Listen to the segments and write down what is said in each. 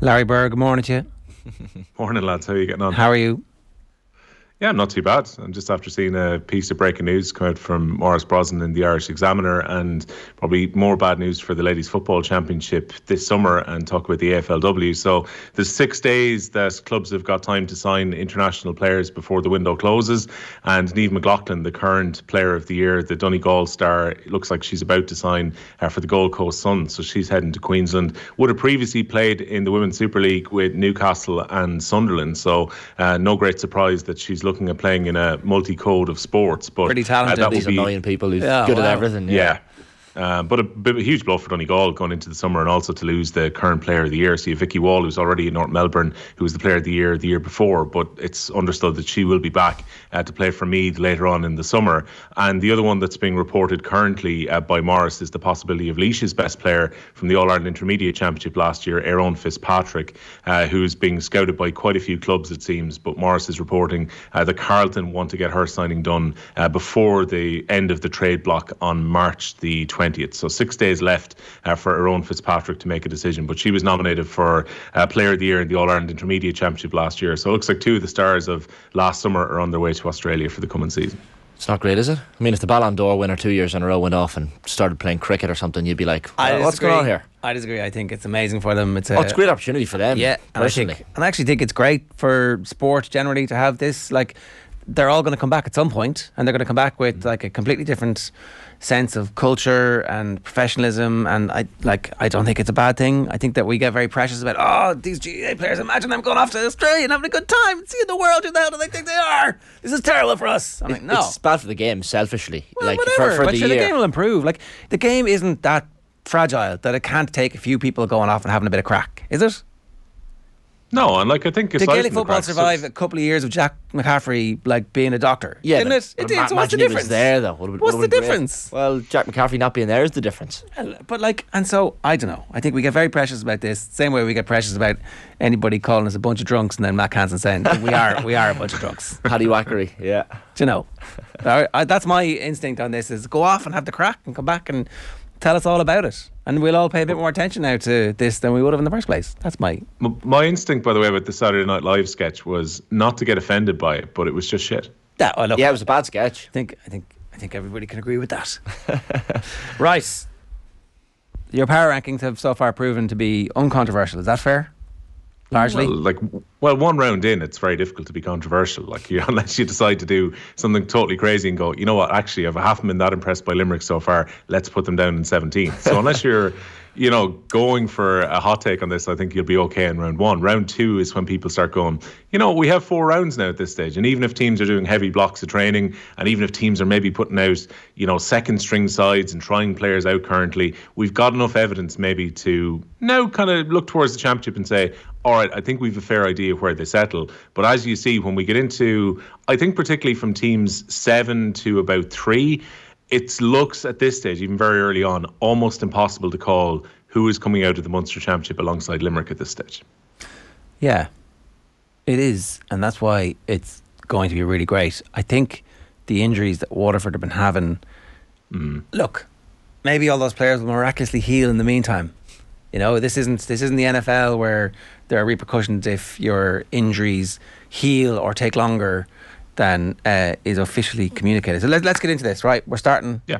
Larry Burr, good morning to you. Morning, lads. How are you getting on? How are you? Yeah, not too bad. I'm just after seeing a piece of breaking news come out from Maurice Brosnan in the Irish Examiner, and probably more bad news for the Ladies Football Championship this summer, and talk about the AFLW. So there's 6 days that clubs have got time to sign international players before the window closes, and Niamh McLaughlin, the current Player of the Year, the Donegal star, it looks like she's about to sign for the Gold Coast Suns, so she's heading to Queensland. Would have previously played in the Women's Super League with Newcastle and Sunderland, so no great surprise that she's looking at playing in a multi-code of sports. But pretty talented. These 1 million people who's good at everything. Yeah. But a huge blow for Donegal going into the summer, and also to lose the current Player of the Year. So you have Vicky Wall, who's already in North Melbourne, who was the Player of the year before, but it's understood that she will be back to play for Meath later on in the summer. And the other one that's being reported currently by Morris is the possibility of Laois's best player from the All-Ireland Intermediate Championship last year, Eoin Fitzpatrick, who's being scouted by quite a few clubs, it seems. But Morris is reporting that Carlton want to get her signing done before the end of the trade block on March the 20th. So 6 days left for Eoin Fitzpatrick to make a decision. But she was nominated for Player of the Year in the All-Ireland Intermediate Championship last year. So it looks like two of the stars of last summer are on their way to Australia for the coming season. It's not great, is it? I mean, if the Ballon d'Or winner 2 years in a row went off and started playing cricket or something, you'd be like, what's going on here? I disagree. I think it's amazing for them. It's a great opportunity for them. Yeah, and I actually think it's great for sport generally to have this. Like, they're all going to come back at some point, and they're going to come back with like a completely different sense of culture and professionalism, and I don't think it's a bad thing. I think that we get very precious about these GAA players, imagine them going off to Australia and having a good time, seeing the world. Who the hell do they think they are? This is terrible for us. I'm like, no, it's bad for the game selfishly. Well, whatever, for the game will improve. Like, the game isn't that fragile that it can't take a few people going off and having a bit of crack, is it? No, and I think did Gaelic football survive a couple of years of Jack McCaffrey being a doctor? Yeah, didn't it? It did. So what's the difference? Was there though. What's the difference? Well, Jack McCaffrey not being there is the difference. But and so I don't know. I think we get very precious about this. Same way we get precious about anybody calling us a bunch of drunks, and then Matt Hansen saying we are a bunch of drunks. Paddy Wackery, yeah. Do you know? That's my instinct on this: is go off and have the crack and come back and tell us all about it, and we'll all pay a bit more attention now to this than we would have in the first place. That's my instinct, by the way, about the Saturday Night Live sketch was not to get offended by it, but it was just shit. Yeah, it was a bad sketch. I think everybody can agree with that. Right, your power rankings have so far proven to be uncontroversial. Is that fair? Largely, well, one round in, it's very difficult to be controversial. Unless you decide to do something totally crazy and go, you know what? Actually, I haven't been that impressed by Limerick so far. Let's put them down in 17th. So unless you're, going for a hot take on this, I think you'll be okay in round one. Round two is when people start going, we have 4 rounds now at this stage, and even if teams are doing heavy blocks of training, and even if teams are maybe putting out, second string sides and trying players out currently, we've got enough evidence maybe to now kind of look towards the championship and say, all right, I think we've a fair idea of where they settle. But as you see, when we get into, I think particularly from teams 7 to about 3, it looks at this stage, even very early on, almost impossible to call who is coming out of the Munster Championship alongside Limerick at this stage. Yeah, it is. And that's why it's going to be really great. I think the injuries that Waterford have been having, look, maybe all those players will miraculously heal in the meantime. This isn't the NFL where there are repercussions if your injuries heal or take longer than is officially communicated. So let's get into this, right? We're starting. Yeah.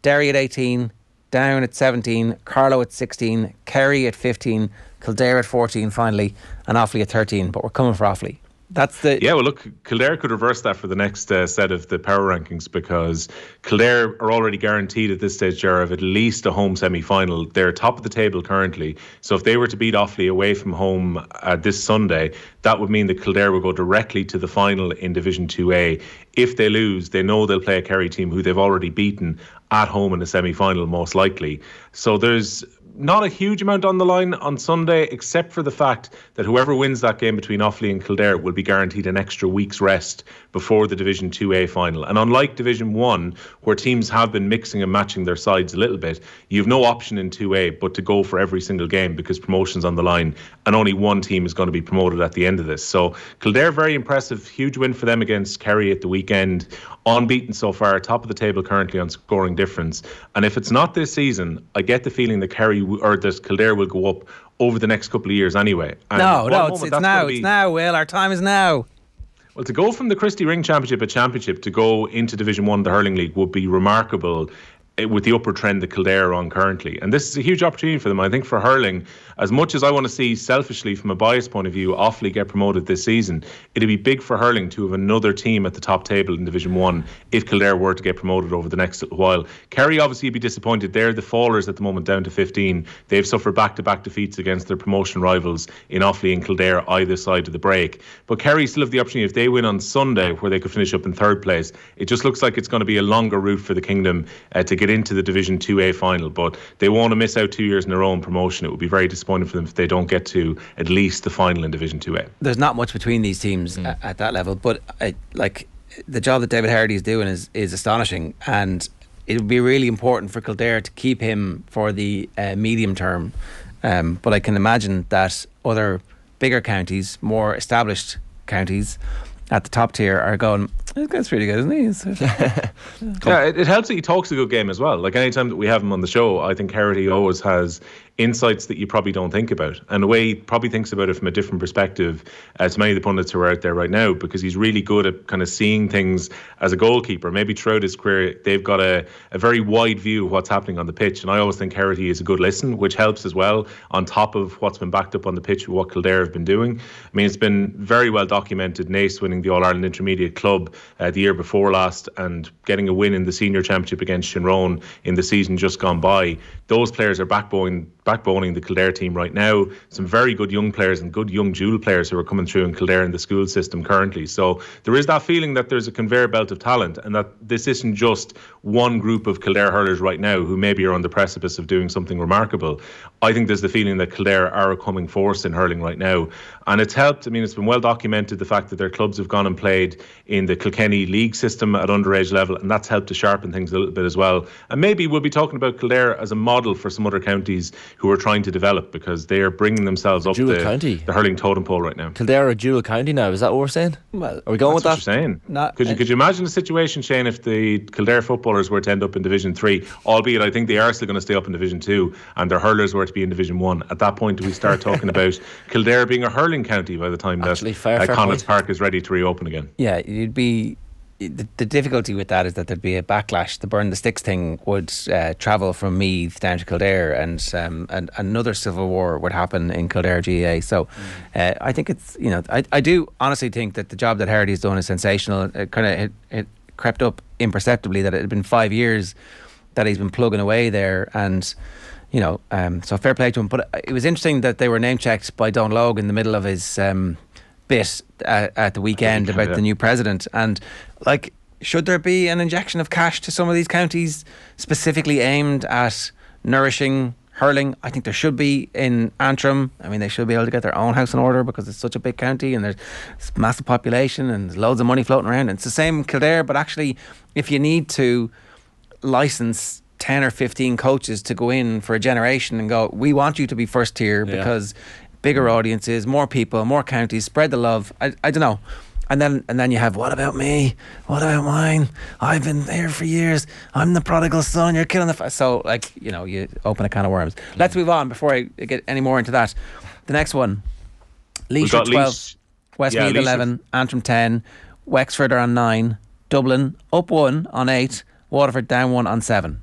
Derry at 18, Down at 17, Carlow at 16, Kerry at 15, Kildare at 14 finally, and Offaly at 13. But we're coming for Offaly. That's the... Yeah, well, look, Kildare could reverse that for the next set of the power rankings, because Kildare are already guaranteed at this stage, Jar, of at least a home semi-final. They're top of the table currently. So if they were to beat Offaly away from home this Sunday, that would mean that Kildare will go directly to the final in Division 2A. If they lose, they know they'll play a Kerry team who they've already beaten at home in a semi-final, most likely. So there's not a huge amount on the line on Sunday, except for the fact that whoever wins that game between Offaly and Kildare will be guaranteed an extra week's rest before the Division 2A final. And unlike Division 1, where teams have been mixing and matching their sides a little bit, you have no option in 2A but to go for every single game, because promotion's on the line and only one team is going to be promoted at the end of this. So Kildare, very impressive, huge win for them against Kerry at the weekend. Unbeaten so far, top of the table currently on scoring difference. And if it's not this season, I get the feeling that Kerry that Kildare will go up over the next couple of years anyway. And it's now. It's now, Will. Our time is now. Well, to go from the Christie Ring Championship to go into Division 1, the Hurling League, would be remarkable with the upward trend that Kildare are on currently. And this is a huge opportunity for them. I think for hurling, as much as I want to see selfishly from a bias point of view Offaly get promoted this season, it'd be big for hurling to have another team at the top table in Division 1 if Kildare were to get promoted over the next little while. Kerry obviously would be disappointed. They're the fallers at the moment, down to 15. They've suffered back-to-back defeats against their promotion rivals in Offaly and Kildare either side of the break. But Kerry still have the opportunity, if they win on Sunday, where they could finish up in third place. It just looks like it's going to be a longer route for the Kingdom to get into the Division 2A final, but they want to miss out 2 years in a row in promotion. It would be very disappointing for them if they don't get to at least the final in Division 2A. There's not much between these teams at that level, but the job that David Hardy is doing is astonishing, and it would be really important for Kildare to keep him for the medium term. But I can imagine that other bigger counties, more established counties at the top tier, are going, that's really good, isn't he? Yeah, it helps that he talks a good game as well. Like, anytime that we have him on the show, I think Harity always has insights that you probably don't think about, and the way he probably thinks about it from a different perspective to many of the pundits who are out there right now, because he's really good at kind of seeing things as a goalkeeper. Maybe throughout his career they've got a very wide view of what's happening on the pitch, and I always think Harity is a good listen, which helps as well, on top of what's been backed up on the pitch with what Kildare have been doing. I mean, it's been very well documented, Naas winning the All-Ireland Intermediate Club the year before last, and getting a win in the Senior Championship against Shinrone in the season just gone by. Those players are backboning the Kildare team right now. Some very good young players and good young dual players who are coming through in Kildare in the school system currently. So there is that feeling that there's a conveyor belt of talent, and that this isn't just one group of Kildare hurlers right now who maybe are on the precipice of doing something remarkable. I think there's the feeling that Kildare are a coming force in hurling right now, and it's helped. I mean, it's been well documented, the fact that their clubs have gone and played in the Kilkenny league system at underage level, and that's helped to sharpen things a little bit as well. And maybe we'll be talking about Kildare as a model for some other counties who are trying to develop, because they are bringing themselves up the hurling totem pole right now. Kildare are a dual county now, is that what we're saying? Well, are we going with that? What you're saying? Could you imagine a situation, Shane, if the Kildare footballers were to end up in Division 3, albeit I think they are still going to stay up in Division 2, and their hurlers were to be in Division 1? At that point, do we start talking about Kildare being a hurling county by the time that Connacht's Park is ready to reopen again? Yeah, you'd be... The difficulty with that is that there'd be a backlash. The burn the sticks thing would travel from Meath down to Kildare, and another civil war would happen in Kildare GAA. So I think it's, I do honestly think that the job that Harity's done is sensational. It kind of it crept up imperceptibly that it had been 5 years that he's been plugging away there, and so fair play to him. But it was interesting that they were name checked by Don Logue in the middle of his bit at the weekend about the new president, and should there be an injection of cash to some of these counties specifically aimed at nourishing hurling? I think there should be in Antrim. I mean, they should be able to get their own house in order, because it's such a big county and there's massive population and there's loads of money floating around. And it's the same in Kildare, but actually if you need to license 10 or 15 coaches to go in for a generation and go, we want you to be first tier because bigger audiences, more people, more counties, spread the love. I don't know. And then you have, what about me? What about mine? I've been here for years. I'm the prodigal son. You're killing the... So, you open a can of worms. Let's move on before I get any more into that. The next one. Laois 12, Westmeath 11, Antrim 10, Wexford are on 9, Dublin up 1 on 8, Waterford down 1 on 7.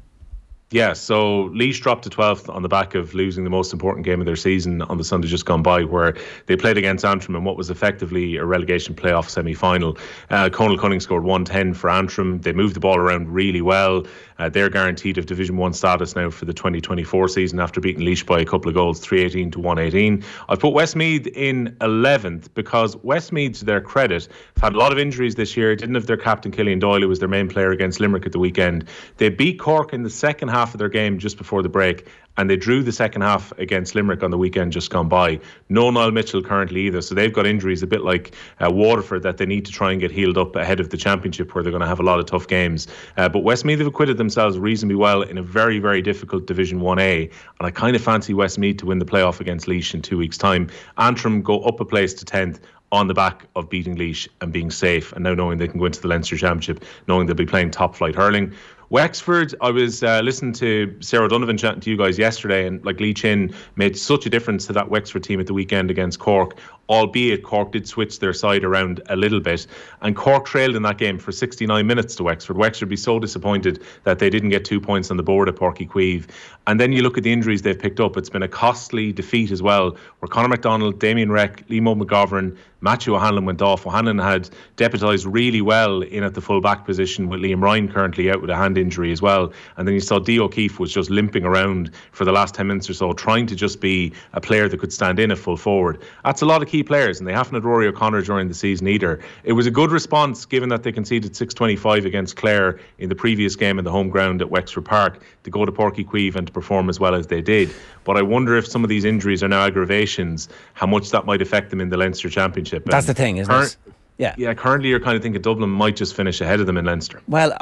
Yeah, so Laois dropped to 12th on the back of losing the most important game of their season on the Sunday just gone by, where they played against Antrim in what was effectively a relegation playoff semi-final. Conal Cunning scored 110 for Antrim. They moved the ball around really well. They're guaranteed of Division 1 status now for the 2024 season after beating Laois by a couple of goals, 318 to 118. I've put Westmeath in 11th because Westmeath, to their credit, have had a lot of injuries this year. Didn't have their captain Killian Doyle, who was their main player against Limerick at the weekend. They beat Cork in the second half of their game just before the break, and they drew the second half against Limerick on the weekend just gone by. No Niall Mitchell currently either, so they've got injuries a bit like Waterford that they need to try and get healed up ahead of the championship, where they're going to have a lot of tough games. But Westmeath have acquitted themselves reasonably well in a very, very difficult Division 1A, and I kind of fancy Westmeath to win the playoff against Laois in 2 weeks' time. Antrim go up a place to 10th on the back of beating Laois and being safe, and now knowing they can go into the Leinster Championship, knowing they'll be playing top flight hurling. Wexford, I was listening to Sarah Donovan chatting to you guys yesterday, and like Lee Chin made such a difference to that Wexford team at the weekend against Cork, albeit Cork did switch their side around a little bit, and Cork trailed in that game for 69 minutes to Wexford. Wexford be so disappointed that they didn't get 2 points on the board at Páirc Uí Chaoimh. And then you look at the injuries they've picked up. It's been a costly defeat as well, where Conor McDonald, Damien Reck, Liam McGovern, Matthew O'Hanlon went off. O'Hanlon had deputised really well in at the full back position, with Liam Ryan currently out with a hand injury as well. And then you saw Dee O'Keefe was just limping around for the last 10 minutes or so, trying to just be a player that could stand in at full forward. That's a lot of key players, and they haven't had Rory O'Connor during the season either. It was a good response, given that they conceded 6-25 against Clare in the previous game in the home ground at Wexford Park, to go to Páirc Uí Chaoimh and to perform as well as they did. But I wonder if some of these injuries are now aggravations, how much that might affect them in the Leinster Championship. That's the thing, isn't it? Yeah, currently you're kind of thinking Dublin might just finish ahead of them in Leinster. Well,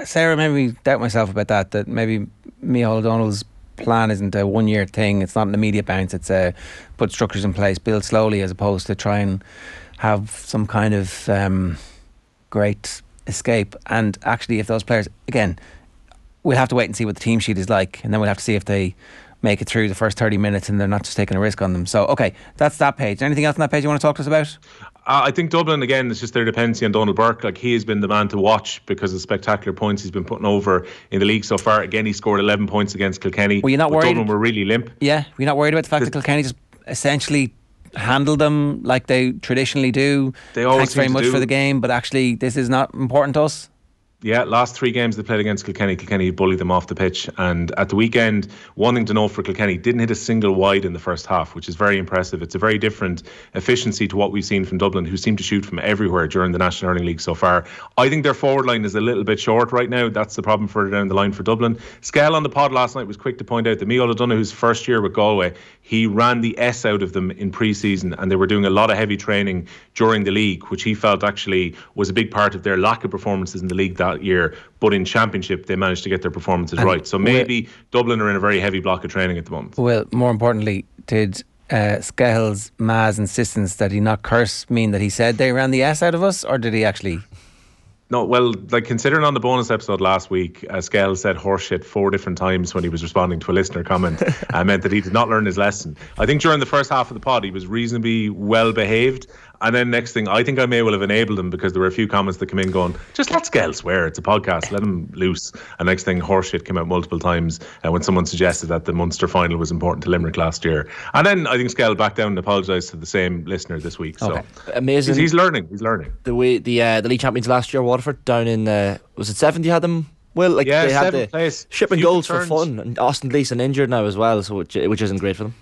Sarah made me doubt myself about that maybe Micheál O'Donnell's plan isn't a 1 year thing. It's not an immediate bounce. It's put structures in place, build slowly, as opposed to try and have some kind of great escape. And actually, if those players, again, we'll have to wait and see what the team sheet is like, and then we'll have to see if they make it through the first 30 minutes and they're not just taking a risk on them. So, okay, that's that page. Anything else on that page you want to talk to us about? I think Dublin, again, it's just their dependency on Donald Burke. Like, he has been the man to watch because of the spectacular points he's been putting over in the league so far. Again, he scored 11 points against Kilkenny. Were you not worried? Dublin were really limp. Yeah, were you not worried about the fact that Kilkenny just essentially handled them like they traditionally do? They always Thanks very much for the game, but actually this is not important to us? Yeah, last 3 games they played against Kilkenny bullied them off the pitch. And at the weekend, one thing to know for Kilkenny, didn't hit a single wide in the first half, which is very impressive. It's a very different efficiency to what we've seen from Dublin, who seem to shoot from everywhere during the National Hurling League so far. I think their forward line is a little bit short right now. That's the problem further down the line for Dublin. Skell on the pod last night was quick to point out that Micheál O'Donoghue's first year with Galway, he ran the S out of them in pre-season, and they were doing a lot of heavy training during the league, which he felt actually was a big part of their lack of performances in the league that year. But in Championship, they managed to get their performances right. So maybe Dublin are in a very heavy block of training at the moment. Well, more importantly, did Skell's Ma's insistence that he not curse mean that he said they ran the S out of us, or did he actually? No, well, like, considering on the bonus episode last week, Skell said horseshit 4 different times when he was responding to a listener comment, meant that he did not learn his lesson. I think during the first half of the pod, he was reasonably well behaved. And then next thing, I think I may well have enabled him, because there were a few comments that came in going, just let Skell swear, it's a podcast, let him loose. And next thing, horseshit came out multiple times when someone suggested that the Munster final was important to Limerick last year. And then I think Skell backed down and apologised to the same listener this week. Okay. So amazing. He's learning. The way the league champions last year, Waterford, down in was it 7th you had them? Well, like, yeah, they had the place. shipping goals for fun, and Austin Gleeson injured now as well, so which isn't great for them.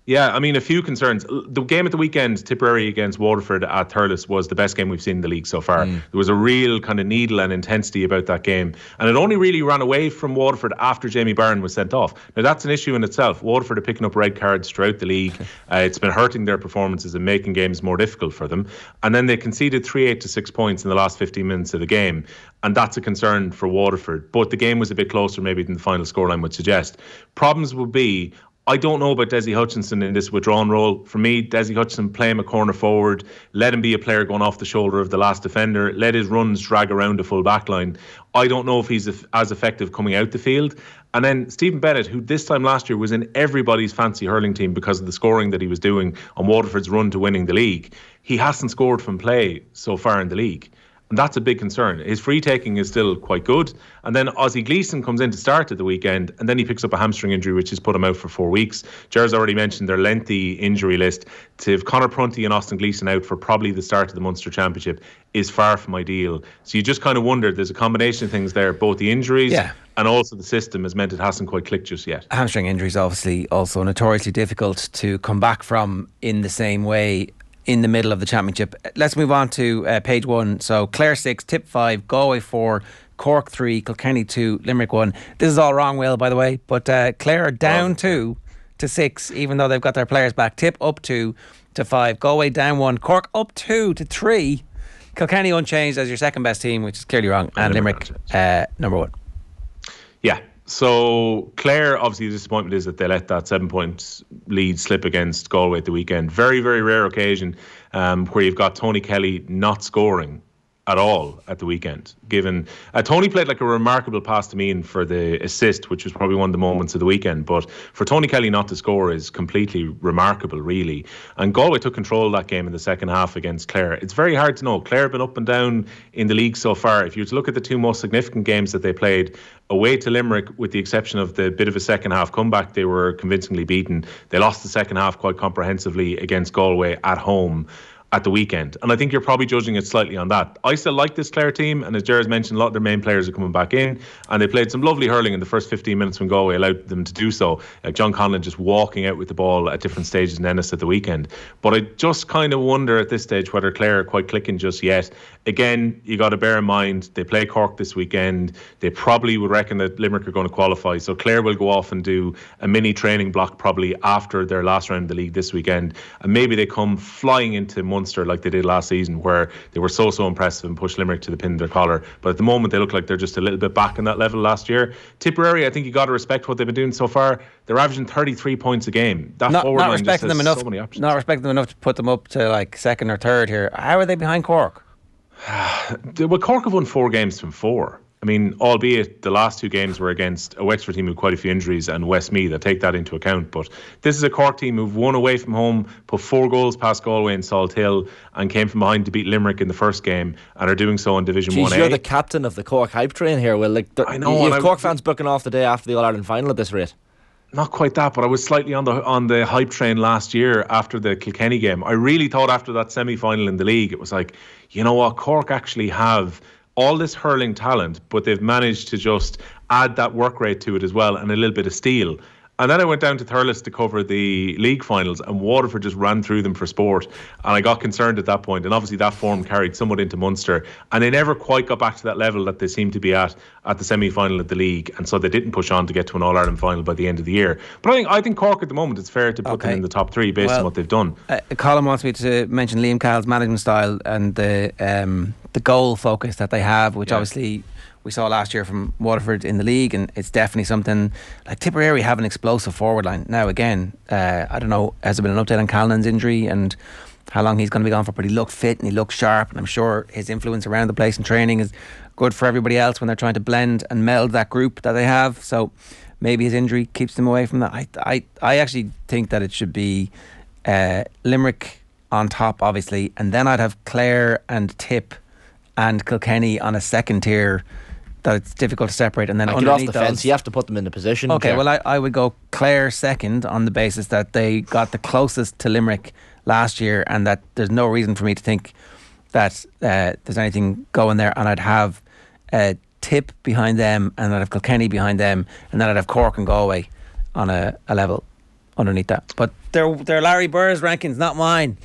Yeah, I mean, a few concerns. The game at the weekend, Tipperary against Waterford at Thurles, was the best game we've seen in the league so far. There was a real kind of needle and intensity about that game. And it only really ran away from Waterford after Jamie Byrne was sent off. Now, that's an issue in itself. Waterford are picking up red cards throughout the league. It's been hurting their performances and making games more difficult for them. And then they conceded 3-8 to 6 points in the last 15 minutes of the game. And that's a concern for Waterford. But the game was a bit closer maybe than the final scoreline would suggest. Problems would be, I don't know about Desi Hutchinson in this withdrawn role. For me, Desi Hutchinson, play him a corner forward, let him be a player going off the shoulder of the last defender, let his runs drag around the full back line. I don't know if he's as effective coming out the field. And then Stephen Bennett, who this time last year was in everybody's fancy hurling team because of the scoring that he was doing on Waterford's run to winning the league, he hasn't scored from play so far in the league. And that's a big concern. His free taking is still quite good. And then Ozzie Gleeson comes in to start at the weekend, and then he picks up a hamstring injury, which has put him out for 4 weeks. Ger's already mentioned their lengthy injury list. To have Conor Prunty and Austin Gleeson out for probably the start of the Munster Championship is far from ideal. So you just kind of wonder, there's a combination of things there, both the injuries and also the system has meant it hasn't quite clicked just yet. Hamstring injuries obviously also notoriously difficult to come back from in the same way in the middle of the championship. Let's move on to page 1. So Clare 6, Tip 5, Galway 4, Cork 3, Kilkenny 2, Limerick 1. This is all wrong, Will, by the way, but Clare are down 2 to 6, even though they've got their players back. Tip up 2 to 5, Galway down 1, Cork up 2 to 3, Kilkenny unchanged as your second best team, which is clearly wrong, and Limerick number 1. Yeah. So Clare, obviously the disappointment is that they let that 7-point lead slip against Galway at the weekend. Very, very rare occasion where you've got Tony Kelly not scoring at all at the weekend. Given Tony played like a remarkable pass to Meehan for the assist, which was probably one of the moments of the weekend. But for Tony Kelly not to score is completely remarkable, really. And Galway took control of that game in the second half against Clare. It's very hard to know. Clare have been up and down in the league so far. If you were to look at the two most significant games that they played, away to Limerick, with the exception of the bit of a second half comeback, they were convincingly beaten. They lost the second half quite comprehensively against Galway at home at the weekend. And I think you're probably judging it slightly on that. I still like this Clare team, and as Jared's mentioned, a lot of their main players are coming back in, and they played some lovely hurling in the first 15 minutes when Galway allowed them to do so. John Conlon just walking out with the ball at different stages in Ennis at the weekend. But I just kind of wonder at this stage whether Clare are quite clicking just yet. Again, you got to bear in mind, they play Cork this weekend. They probably would reckon that Limerick are going to qualify, so Clare will go off and do a mini training block probably after their last round of the league this weekend, and maybe they come flying into Munster like they did last season, where they were so impressive and pushed Limerick to the pin of their collar. But at the moment they look like they're just a little bit back in that level last year. Tipperary, I think you got to respect what they've been doing so far. They're averaging 33 points a game. That forward line just has so many options. Not respecting them enough to put them up to like second or third here. How are they behind Cork? Well, Cork have won 4 games from 4. I mean, albeit the last 2 games were against a Wexford team with quite a few injuries and Westmeath. I take that into account. But this is a Cork team who've won away from home, put 4 goals past Galway and Salt Hill, and came from behind to beat Limerick in the first game, and are doing so in Division 1A. You're the captain of the Cork hype train here, Will. I know. You have Cork fans booking off the day after the All-Ireland final at this rate. Not quite that, but I was slightly on the hype train last year after the Kilkenny game. I really thought after that semi-final in the league, it was like, you know what, Cork actually have all this hurling talent, but they've managed to just add that work rate to it as well, and a little bit of steel. And then I went down to Thurles to cover the league finals, and Waterford just ran through them for sport. And I got concerned at that point. And obviously that form carried somewhat into Munster. And they never quite got back to that level that they seemed to be at the semi-final of the league. And so they didn't push on to get to an All-Ireland final by the end of the year. But I think Cork at the moment, it's fair to put them in the top 3 based on what they've done. Colin wants me to mention Liam Cowell's management style and the goal focus that they have, which obviously we saw last year from Waterford in the league, and it's definitely something. Like Tipperary have an explosive forward line. Now again, I don't know, has there been an update on Callan's injury and how long he's going to be gone for, but he looked fit and he looked sharp, and I'm sure his influence around the place in training is good for everybody else when they're trying to blend and meld that group that they have. So maybe his injury keeps them away from that. I actually think that it should be Limerick on top, obviously, and then I'd have Clare and Tip and Kilkenny on a second tier that it's difficult to separate, and then underneath off the fence, you have to put them in the position. Okay, Claire. Well, I would go Clare second on the basis that they got the closest to Limerick last year, and that there's no reason for me to think that there's anything going there. And I'd have Tip behind them, and I'd have Kilkenny behind them, and then I'd have Cork and Galway on a level underneath that. But they're Larry Burr's rankings, not mine.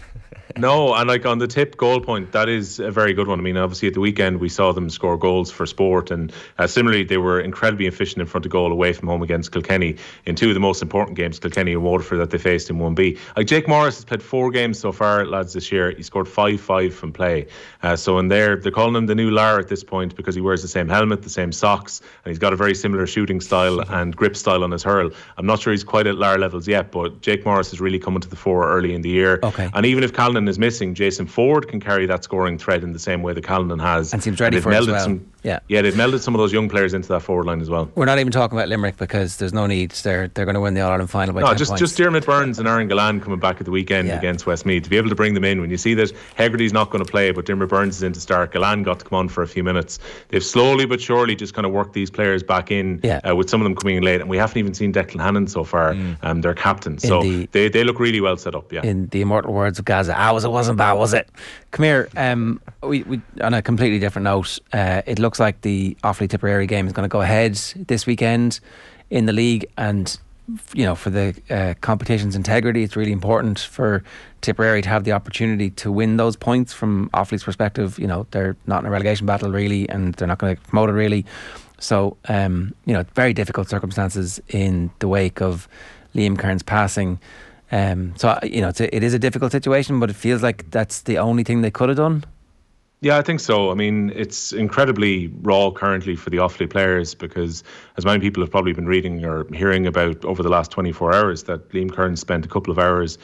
No, and like on the Tip goal point, that is a very good one. I mean, obviously at the weekend we saw them score goals for sport, and similarly they were incredibly efficient in front of goal away from home against Kilkenny in 2 of the most important games, Kilkenny and Waterford, that they faced in 1B. Like Jake Morris has played 4 games so far, lads, this year. He scored 5-5 from play. So in there, they're calling him the new Lar at this point because he wears the same helmet, the same socks, and he's got a very similar shooting style and grip style on his hurl. I'm not sure he's quite at Lar levels yet, but Jake Morris is really coming to the fore early in the year. Okay. And even if Callan is missing, Jason Ford can carry that scoring thread in the same way that Callan has, and seems ready for it as well. They've melded some of those young players into that forward line as well. We're not even talking about Limerick because there's no need. They're going to win the All-Ireland final by 10 points. Just Dermot Burns and Aaron Gallan coming back at the weekend against Westmeath, to be able to bring them in when you see that Hegarty's not going to play but Dermot Burns is in to start. Gallan got to come on for a few minutes. They've slowly but surely just kind of worked these players back in, with some of them coming in late, and we haven't even seen Declan Hannon so far, their captain. So they look really well set up. In the immortal words of Gaza, it wasn't bad, was it? Come here. We on a completely different note, it looks like the Offaly Tipperary game is going to go ahead this weekend in the league, and for the competition's integrity, it's really important for Tipperary to have the opportunity to win those points. From Offaly's perspective, they're not in a relegation battle really, and they're not going to get promoted really. So very difficult circumstances in the wake of Liam Kearns passing. It is a difficult situation, but it feels like that's the only thing they could have done. Yeah, I think so. I mean, it's incredibly raw currently for the Offaly players because, as many people have probably been reading or hearing about over the last 24 hours, that Liam Kearns spent a couple of hours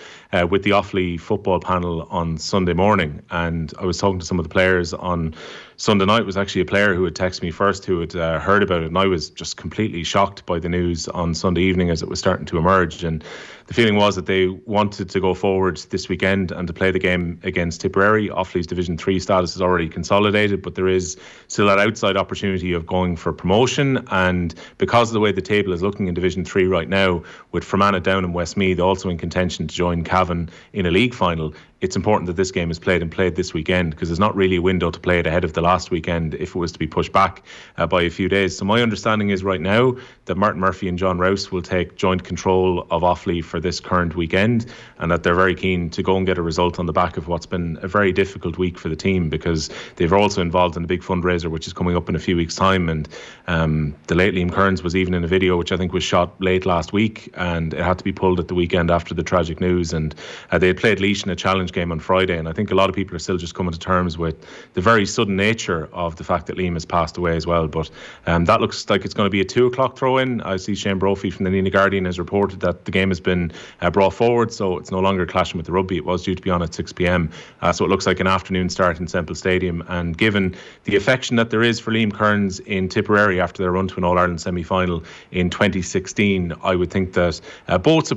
with the Offaly football panel on Sunday morning. And I was talking to some of the players on Sunday night was actually a player who had texted me first, who had heard about it, and I was just completely shocked by the news on Sunday evening as it was starting to emerge. And the feeling was that they wanted to go forward this weekend and to play the game against Tipperary. Offaly's Division 3 status is already consolidated, but there is still that outside opportunity of going for promotion. And because of the way the table is looking in Division 3 right now, with Fermanagh, Down and Westmeath also in contention to join Cavan in a league final, it's important that this game is played this weekend, because there's not really a window to play it ahead of the last weekend if it was to be pushed back by a few days. So my understanding is right now that Martin Murphy and John Rouse will take joint control of Offaly for this current weekend, and that they're very keen to go and get a result on the back of what's been a very difficult week for the team, because they've also involved in a big fundraiser which is coming up in a few weeks' time. And the late Liam Kearns was even in a video which I think was shot late last week, and it had to be pulled at the weekend after the tragic news. And they had played Laois in a challenge game on Friday, and I think a lot of people are still just coming to terms with the very sudden nature of the fact that Liam has passed away as well. But that looks like it's going to be a 2:00 throw-in. I see Shane Brophy from the Nenagh Guardian has reported that the game has been brought forward, so it's no longer clashing with the rugby. It was due to be on at 6 p.m, so it looks like an afternoon start in Semple Stadium. And given the affection that there is for Liam Kearns in Tipperary after their run to an All-Ireland semi-final in 2016, I would think that both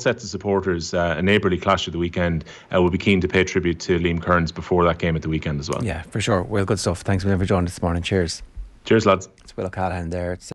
sets of supporters, a neighbourly clash of the weekend, will be keen to pay tribute to Liam Kearns before that game at the weekend as well. Yeah, for sure. Well, good stuff. Thanks for joining us this morning. Cheers. Cheers, lads. It's Will Callahan there.